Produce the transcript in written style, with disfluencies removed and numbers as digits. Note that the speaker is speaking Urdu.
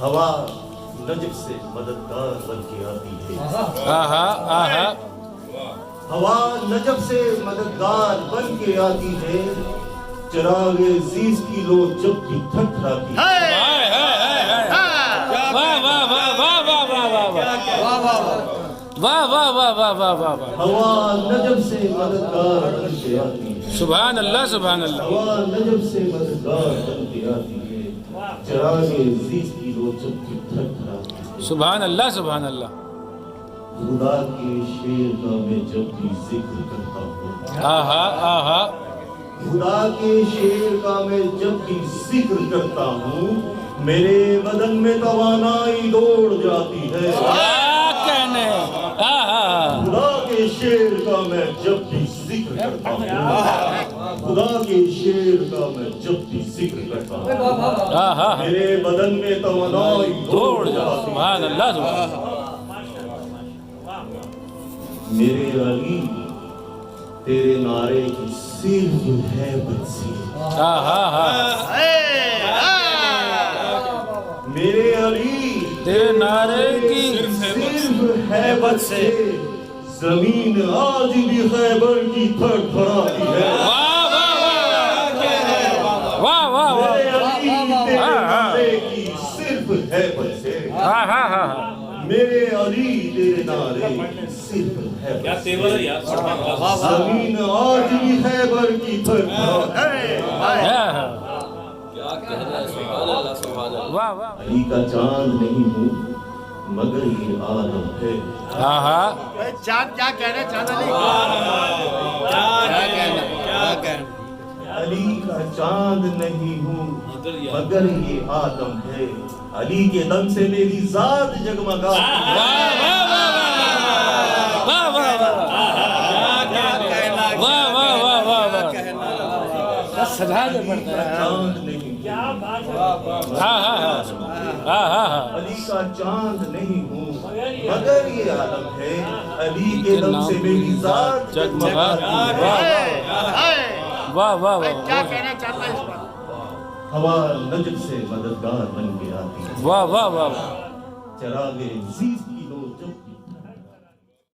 ہوا نجف سے مددگار بن کے آتی ہے، ہوا نجف سے مددگار بن کے آتی ہے، چراغ عزیز کی لو جب بھی تھٹھراتی ہے۔ ہوا نجف سے مددگار بن کے آتی ہے، سبحان اللہ سبحان اللہ، ہوا نجف سے مددگار بن کے آتی ہے، چراغ عزیز کی لو جب بھی تھٹھراتی ہے۔ سبحان اللہ سبحان اللہ، خدا کے شیر کا میں جب بھی ذکر کرتا ہوں، خدا کے شیر کا میں جب بھی ذکر کرتا ہوں، میرے بدن میں توانائی دوڑ جاتی ہے۔ خدا کے شیر کا میں جب بھی ذکر کرتا ہوں، خدا کے شیر کا میں جب بھی ذکر کرتا ہوں، میرے بدن میں توانائی دوڑ جاتی ہے۔ سبحان اللہ سبحان اللہ، میرے علی تیرے نعرے کی صرف ہیبت سے، میرے علی تیرے نعرے کی صرف ہیبت سے زمین آج بھی خیبر کی تھر تھراتی ہے۔ واہ واہ واہ، میرے علی تیرے نعرے کی صرف ہیبت سے، میرے علی تیرے نعرے کی صرف ہیبت سے زمین آج بھی خیبر کی تھر تھراتی ہے۔ واہ واہ، علی کا چاند نہیں ہوں مگر یہ عالم ہے، چاند کیا کہنا چاند علی علی کا چاند نہیں ہوں مگر یہ عالم ہے، علی کے دم سے میری ذات جگمگاتی ہے۔ سجھانے پڑتا ہے، چاند نہیں علی کا چاند نہیں ہوں مگر یہ عالم ہے، علی کے دم سے میری ذات جگمگاتی ہے۔ واہ واہ واہ، کیا کہنا چاہتا ہے اس پر؟ ہوا نجف سے مددگار بن کے آتی ہے، واہ واہ واہ، چراغ عزیز